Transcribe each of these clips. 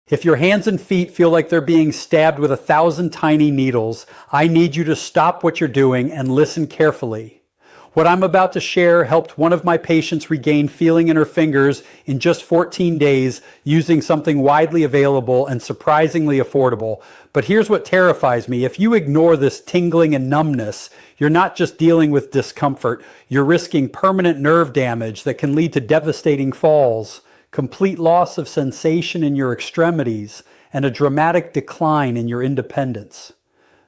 If your hands and feet feel like they're being stabbed with 1,000 tiny needles, I need you to stop what you're doing and listen carefully. What I'm about to share helped one of my patients regain feeling in her fingers in just 14 days using something widely available and surprisingly affordable. But here's what terrifies me. If you ignore this tingling and numbness, you're not just dealing with discomfort, you're risking permanent nerve damage that can lead to devastating falls, complete loss of sensation in your extremities, and a dramatic decline in your independence.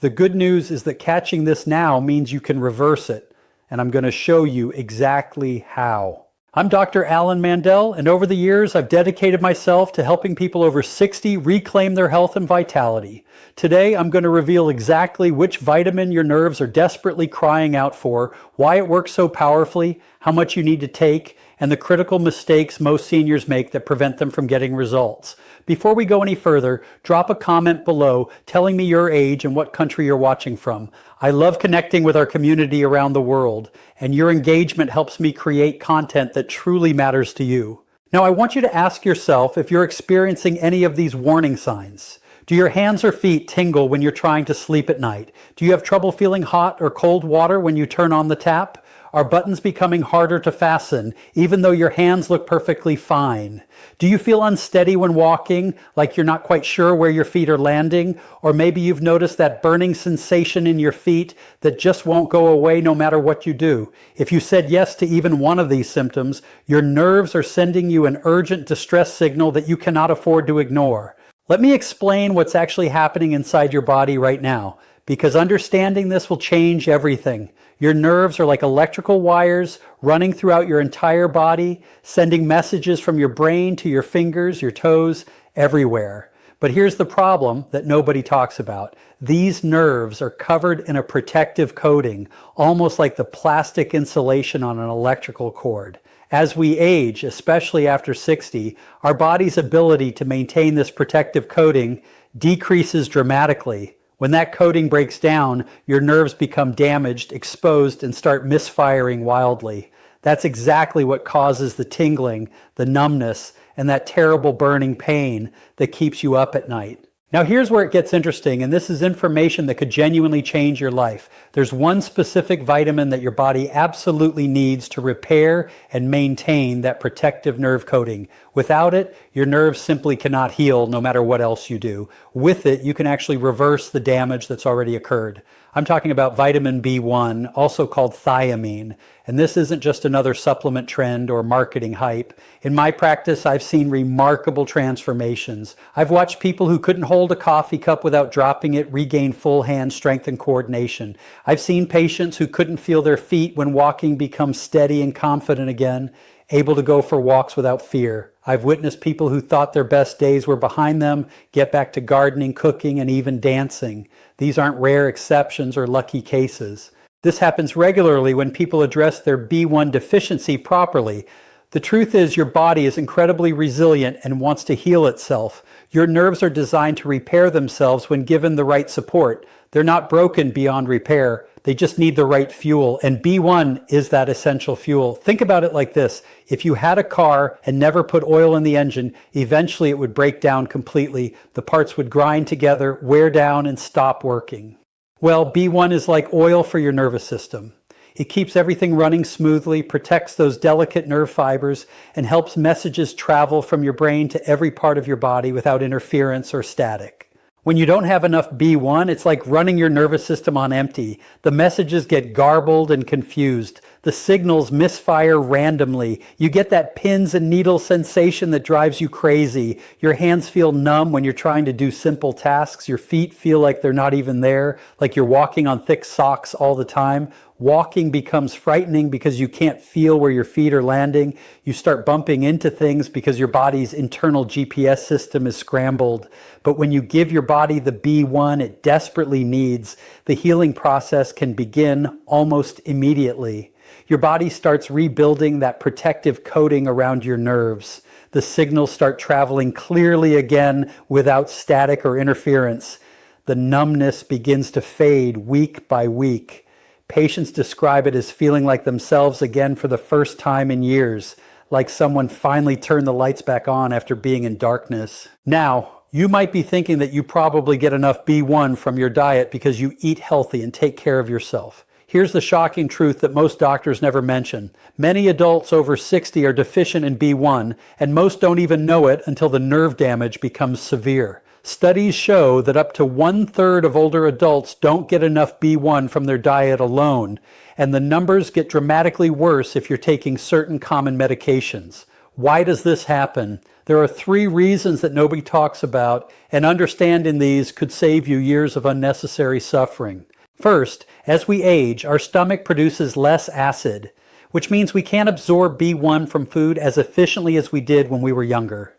The good news is that catching this now means you can reverse it. And I'm going to show you exactly how. I'm Dr. Alan Mandel, and over the years, I've dedicated myself to helping people over 60 reclaim their health and vitality. Today, I'm going to reveal exactly which vitamin your nerves are desperately crying out for, why it works so powerfully, how much you need to take, and the critical mistakes most seniors make that prevent them from getting results. Before we go any further, drop a comment below telling me your age and what country you're watching from. I love connecting with our community around the world, and your engagement helps me create content that truly matters to you. Now, I want you to ask yourself if you're experiencing any of these warning signs. Do your hands or feet tingle when you're trying to sleep at night? Do you have trouble feeling hot or cold water when you turn on the tap? Are buttons becoming harder to fasten, even though your hands look perfectly fine? Do you feel unsteady when walking, like you're not quite sure where your feet are landing? Or maybe you've noticed that burning sensation in your feet that just won't go away no matter what you do. If you said yes to even one of these symptoms, your nerves are sending you an urgent distress signal that you cannot afford to ignore. Let me explain what's actually happening inside your body right now, because understanding this will change everything. Your nerves are like electrical wires running throughout your entire body, sending messages from your brain to your fingers, your toes, everywhere. But here's the problem that nobody talks about. These nerves are covered in a protective coating, almost like the plastic insulation on an electrical cord. As we age, especially after 60, our body's ability to maintain this protective coating decreases dramatically. When that coating breaks down, your nerves become damaged, exposed, and start misfiring wildly. That's exactly what causes the tingling, the numbness, and that terrible burning pain that keeps you up at night. Now here's where it gets interesting, and this is information that could genuinely change your life. There's one specific vitamin that your body absolutely needs to repair and maintain that protective nerve coating. Without it, your nerves simply cannot heal no matter what else you do. With it, you can actually reverse the damage that's already occurred. I'm talking about vitamin B1, also called thiamine. And this isn't just another supplement trend or marketing hype. In my practice, I've seen remarkable transformations. I've watched people who couldn't hold a coffee cup without dropping it regain full hand strength and coordination. I've seen patients who couldn't feel their feet when walking become steady and confident again, able to go for walks without fear. I've witnessed people who thought their best days were behind them get back to gardening, cooking, and even dancing. These aren't rare exceptions or lucky cases. This happens regularly when people address their B1 deficiency properly. The truth is your body is incredibly resilient and wants to heal itself. Your nerves are designed to repair themselves when given the right support. They're not broken beyond repair. They just need the right fuel, and B1 is that essential fuel. Think about it like this. If you had a car and never put oil in the engine, eventually it would break down completely. The parts would grind together, wear down, and stop working. Well, B1 is like oil for your nervous system. It keeps everything running smoothly, protects those delicate nerve fibers, and helps messages travel from your brain to every part of your body without interference or static. When you don't have enough B1, it's like running your nervous system on empty. The messages get garbled and confused. The signals misfire randomly. You get that pins and needles sensation that drives you crazy. Your hands feel numb when you're trying to do simple tasks. Your feet feel like they're not even there, like you're walking on thick socks all the time. Walking becomes frightening because you can't feel where your feet are landing. You start bumping into things because your body's internal GPS system is scrambled. But when you give your body the B1 it desperately needs, the healing process can begin almost immediately. Your body starts rebuilding that protective coating around your nerves. The signals start traveling clearly again without static or interference. The numbness begins to fade week by week. Patients describe it as feeling like themselves again for the first time in years, like someone finally turned the lights back on after being in darkness. Now, You might be thinking that you probably get enough B1 from your diet because you eat healthy and take care of yourself. Here's the shocking truth that most doctors never mention. Many adults over 60 are deficient in B1, and most don't even know it until the nerve damage becomes severe. Studies show that up to 1/3 of older adults don't get enough B1 from their diet alone, and the numbers get dramatically worse if you're taking certain common medications. Why does this happen? There are 3 reasons that nobody talks about, and understanding these could save you years of unnecessary suffering. First, as we age, our stomach produces less acid, which means we can't absorb B1 from food as efficiently as we did when we were younger.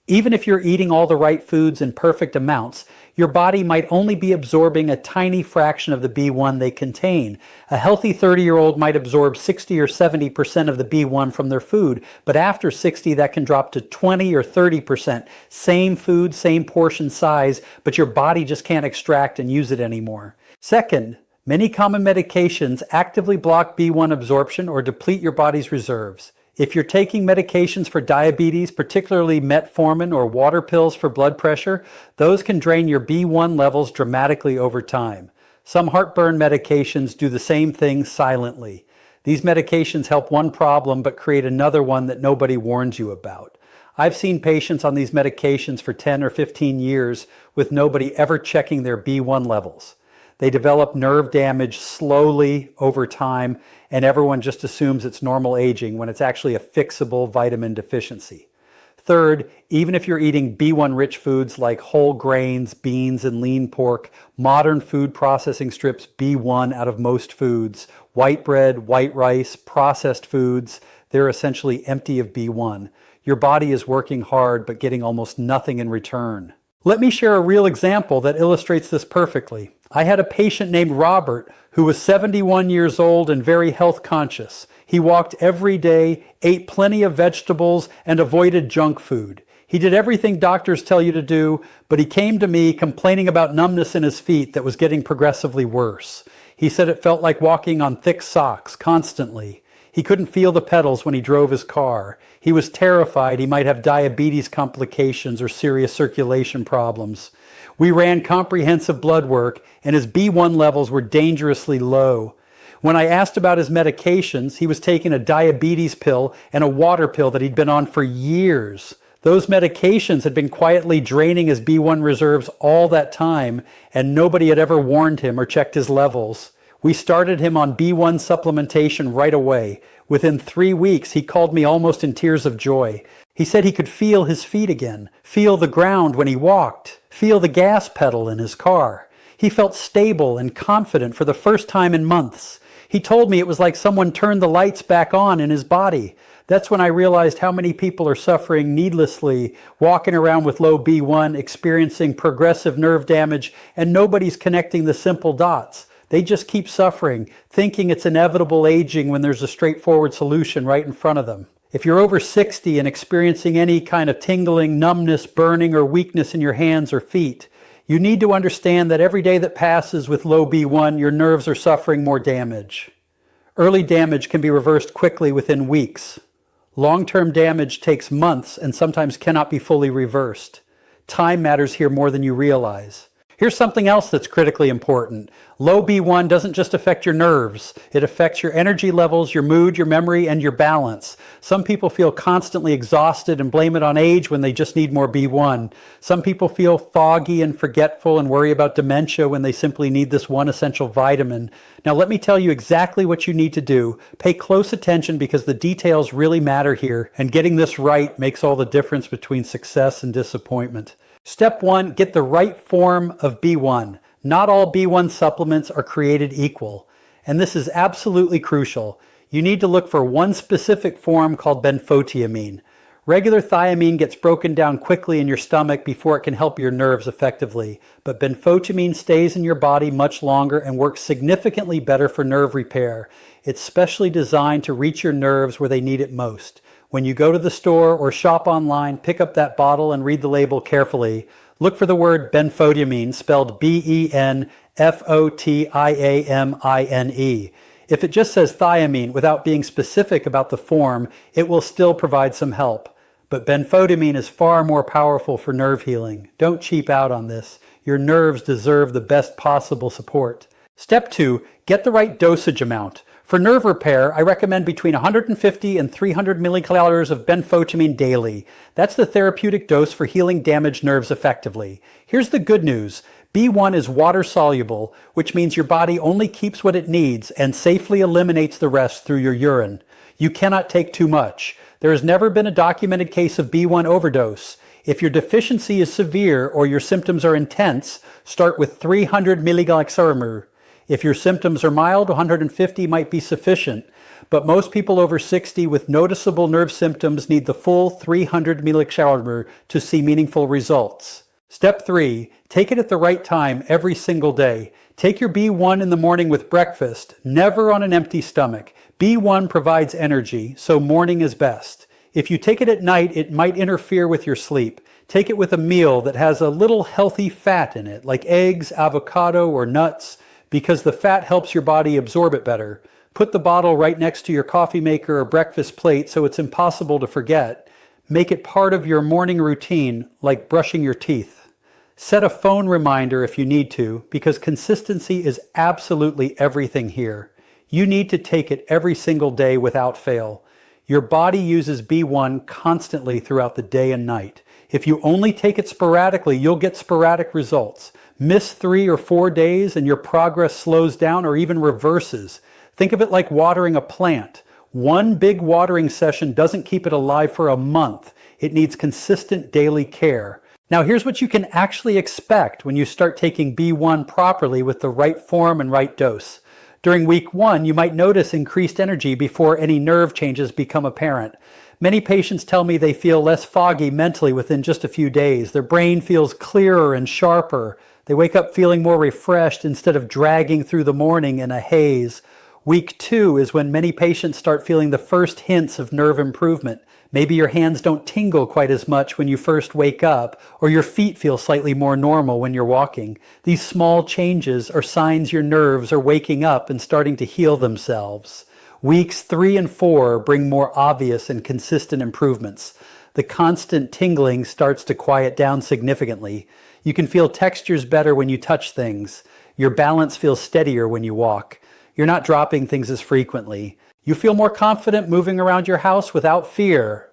Even if you're eating all the right foods in perfect amounts, your body might only be absorbing a tiny fraction of the B1 they contain. A healthy 30-year-old might absorb 60 or 70% of the B1 from their food, but after 60 that can drop to 20 or 30%. Same food, same portion size, but your body just can't extract and use it anymore. Second, many common medications actively block B1 absorption or deplete your body's reserves. If you're taking medications for diabetes, particularly metformin or water pills for blood pressure, those can drain your B1 levels dramatically over time. Some heartburn medications do the same thing silently. These medications help one problem but create another one that nobody warns you about. I've seen patients on these medications for 10 or 15 years with nobody ever checking their B1 levels. They develop nerve damage slowly over time, and everyone just assumes it's normal aging when it's actually a fixable vitamin deficiency. Third, even if you're eating B1-rich foods like whole grains, beans, and lean pork, modern food processing strips B1 out of most foods. White bread, white rice, processed foods, they're essentially empty of B1. Your body is working hard but getting almost nothing in return. Let me share a real example that illustrates this perfectly. I had a patient named Robert who was 71 years old and very health conscious. He walked every day, ate plenty of vegetables, and avoided junk food. He did everything doctors tell you to do, but he came to me complaining about numbness in his feet that was getting progressively worse. He said it felt like walking on thick socks constantly. He couldn't feel the pedals when he drove his car. He was terrified he might have diabetes complications or serious circulation problems. We ran comprehensive blood work, and his B1 levels were dangerously low. When I asked about his medications, he was taking a diabetes pill and a water pill that he'd been on for years. Those medications had been quietly draining his B1 reserves all that time, and nobody had ever warned him or checked his levels. We started him on B1 supplementation right away. Within 3 weeks, he called me almost in tears of joy. He said he could feel his feet again, feel the ground when he walked, feel the gas pedal in his car. He felt stable and confident for the first time in months. He told me it was like someone turned the lights back on in his body. That's when I realized how many people are suffering needlessly, walking around with low B1, experiencing progressive nerve damage, and nobody's connecting the simple dots. They just keep suffering, thinking it's inevitable aging when there's a straightforward solution right in front of them. If you're over 60 and experiencing any kind of tingling, numbness, burning, or weakness in your hands or feet, you need to understand that every day that passes with low B1, your nerves are suffering more damage. Early damage can be reversed quickly within weeks. Long-term damage takes months and sometimes cannot be fully reversed. Time matters here more than you realize. Here's something else that's critically important. Low B1 doesn't just affect your nerves. It affects your energy levels, your mood, your memory, and your balance. Some people feel constantly exhausted and blame it on age when they just need more B1. Some people feel foggy and forgetful and worry about dementia when they simply need this one essential vitamin. Now let me tell you exactly what you need to do. Pay close attention because the details really matter here, and getting this right makes all the difference between success and disappointment. Step 1, get the right form of B1. Not all B1 supplements are created equal, and this is absolutely crucial. You need to look for one specific form called benfotiamine. Regular thiamine gets broken down quickly in your stomach before it can help your nerves effectively, but benfotiamine stays in your body much longer and works significantly better for nerve repair. It's specially designed to reach your nerves where they need it most. When you go to the store or shop online, pick up that bottle and read the label carefully. Look for the word benfotiamine, spelled B-E-N-F-O-T-I-A-M-I-N-E. If it just says thiamine without being specific about the form, it will still provide some help. but benfotiamine is far more powerful for nerve healing. Don't cheap out on this. Your nerves deserve the best possible support. Step 2, get the right dosage amount. For nerve repair, I recommend between 150 and 300 millicalors of benfotiamine daily. That's the therapeutic dose for healing damaged nerves effectively. Here's the good news. B1 is water soluble, which means your body only keeps what it needs and safely eliminates the rest through your urine. You cannot take too much. There has never been a documented case of B1 overdose. If your deficiency is severe or your symptoms are intense, start with 300 milligalaxarmer. If your symptoms are mild, 150 might be sufficient, but most people over 60 with noticeable nerve symptoms need the full 300 milligalaxarmer to see meaningful results. Step 3, take it at the right time every single day. Take your B1 in the morning with breakfast, never on an empty stomach. B1 provides energy, so morning is best. If you take it at night, it might interfere with your sleep. Take it with a meal that has a little healthy fat in it, like eggs, avocado, or nuts, because the fat helps your body absorb it better. Put the bottle right next to your coffee maker or breakfast plate so it's impossible to forget. Make it part of your morning routine, like brushing your teeth. Set a phone reminder if you need to, because consistency is absolutely everything here. You need to take it every single day without fail. Your body uses B1 constantly throughout the day and night. If you only take it sporadically, you'll get sporadic results. Miss 3 or 4 days and your progress slows down or even reverses. Think of it like watering a plant. One big watering session doesn't keep it alive for a month. It needs consistent daily care. Now here's what you can actually expect when you start taking B1 properly with the right form and right dose. During week 1, you might notice increased energy before any nerve changes become apparent. Many patients tell me they feel less foggy mentally within just a few days. Their brain feels clearer and sharper. They wake up feeling more refreshed instead of dragging through the morning in a haze. Week 2 is when many patients start feeling the first hints of nerve improvement. Maybe your hands don't tingle quite as much when you first wake up, or your feet feel slightly more normal when you're walking. These small changes are signs your nerves are waking up and starting to heal themselves. Weeks 3 and 4 bring more obvious and consistent improvements. The constant tingling starts to quiet down significantly. You can feel textures better when you touch things. Your balance feels steadier when you walk. You're not dropping things as frequently. You feel more confident moving around your house without fear.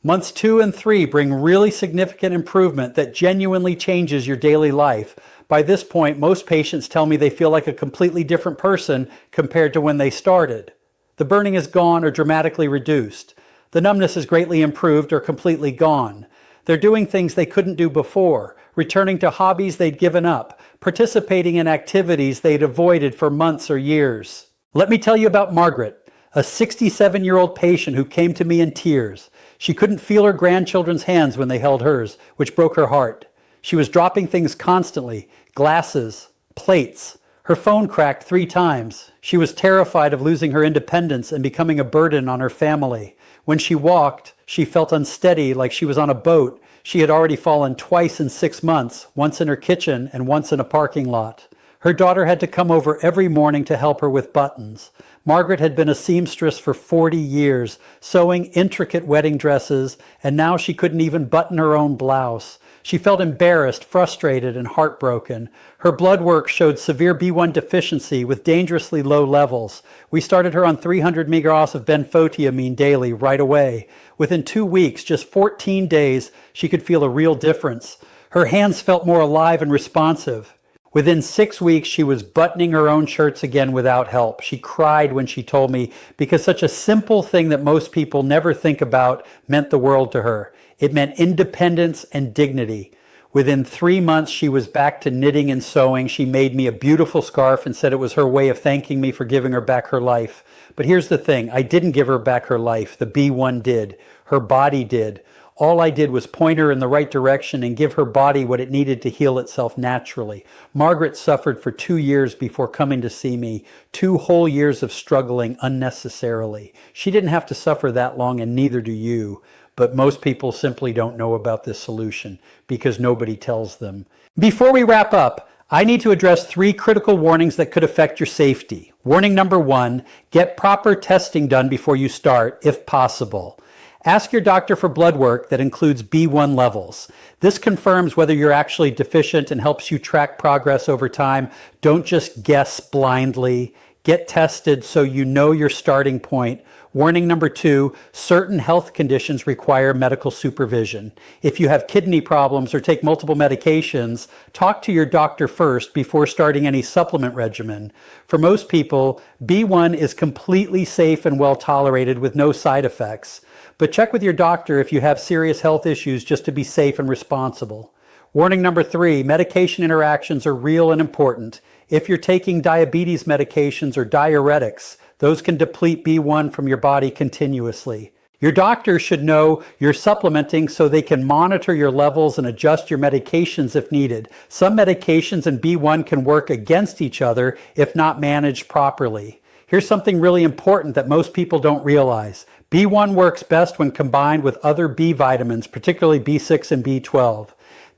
Months 2 and 3 bring really significant improvement that genuinely changes your daily life. By this point, most patients tell me they feel like a completely different person compared to when they started. The burning is gone or dramatically reduced. The numbness is greatly improved or completely gone. They're doing things they couldn't do before, returning to hobbies they'd given up, participating in activities they'd avoided for months or years. Let me tell you about Margaret, a 67-year-old patient who came to me in tears. She couldn't feel her grandchildren's hands when they held hers, which broke her heart. She was dropping things constantly, glasses, plates. Her phone cracked 3 times. She was terrified of losing her independence and becoming a burden on her family. When she walked, she felt unsteady, like she was on a boat. She had already fallen twice in 6 months, once in her kitchen and once in a parking lot. Her daughter had to come over every morning to help her with buttons. Margaret had been a seamstress for 40 years, sewing intricate wedding dresses, and now she couldn't even button her own blouse. She felt embarrassed, frustrated, and heartbroken. Her blood work showed severe B1 deficiency with dangerously low levels. We started her on 300 mg of benfotiamine daily right away. Within 2 weeks, just 14 days, she could feel a real difference. Her hands felt more alive and responsive. Within 6 weeks, she was buttoning her own shirts again without help. She cried when she told me because such a simple thing that most people never think about meant the world to her. It meant independence and dignity. Within 3 months, she was back to knitting and sewing. She made me a beautiful scarf and said it was her way of thanking me for giving her back her life. But here's the thing, I didn't give her back her life. The B1 did. Her body did. All I did was point her in the right direction and give her body what it needed to heal itself naturally. Margaret suffered for 2 years before coming to see me, 2 whole years of struggling unnecessarily. She didn't have to suffer that long, and neither do you. But most people simply don't know about this solution because nobody tells them. Before we wrap up, I need to address 3 critical warnings that could affect your safety. Warning number 1, get proper testing done before you start, if possible. Ask your doctor for blood work that includes B1 levels. This confirms whether you're actually deficient and helps you track progress over time. Don't just guess blindly. Get tested so you know your starting point. Warning number 2, certain health conditions require medical supervision. If you have kidney problems or take multiple medications, talk to your doctor first before starting any supplement regimen. For most people, B1 is completely safe and well tolerated with no side effects. But check with your doctor if you have serious health issues just to be safe and responsible. Warning number 3, medication interactions are real and important. If you're taking diabetes medications or diuretics, those can deplete B1 from your body continuously. Your doctor should know you're supplementing so they can monitor your levels and adjust your medications if needed. Some medications and B1 can work against each other if not managed properly. Here's something really important that most people don't realize. B1 works best when combined with other B vitamins, particularly B6 and B12.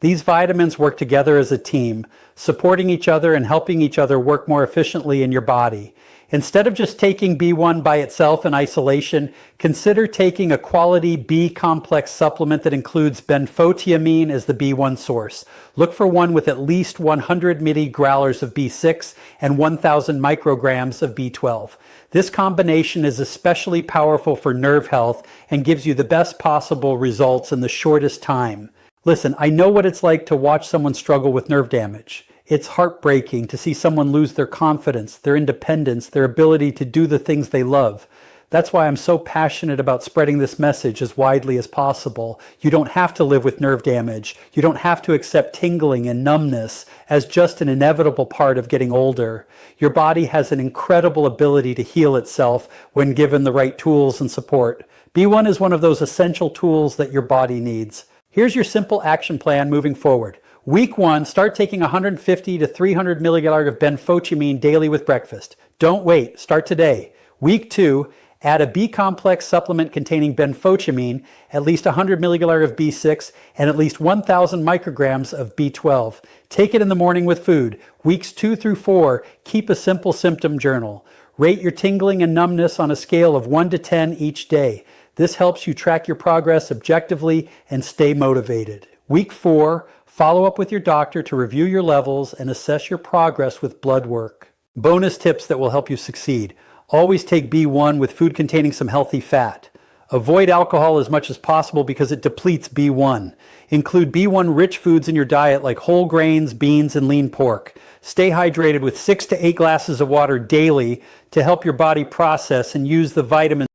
These vitamins work together as a team, supporting each other and helping each other work more efficiently in your body. Instead of just taking B1 by itself in isolation, consider taking a quality B complex supplement that includes benfotiamine as the B1 source. Look for one with at least 100 milligrams of B6 and 1,000 micrograms of B12. This combination is especially powerful for nerve health and gives you the best possible results in the shortest time. Listen, I know what it's like to watch someone struggle with nerve damage. It's heartbreaking to see someone lose their confidence, their independence, their ability to do the things they love. That's why I'm so passionate about spreading this message as widely as possible. You don't have to live with nerve damage. You don't have to accept tingling and numbness as just an inevitable part of getting older. Your body has an incredible ability to heal itself when given the right tools and support. B1 is one of those essential tools that your body needs. Here's your simple action plan moving forward. Week 1, start taking 150 to 300 milligrams of benfotiamine daily with breakfast. Don't wait, start today. Week 2, add a B complex supplement containing benfotiamine, at least 100 milligrams of B6, and at least 1,000 micrograms of B12. Take it in the morning with food. Weeks 2 through 4, keep a simple symptom journal. Rate your tingling and numbness on a scale of 1 to 10 each day. This helps you track your progress objectively and stay motivated. Week 4, follow up with your doctor to review your levels and assess your progress with blood work. Bonus tips that will help you succeed. Always take B1 with food containing some healthy fat. Avoid alcohol as much as possible because it depletes B1. Include B1 rich foods in your diet like whole grains, beans, and lean pork. Stay hydrated with 6 to 8 glasses of water daily to help your body process and use the vitamins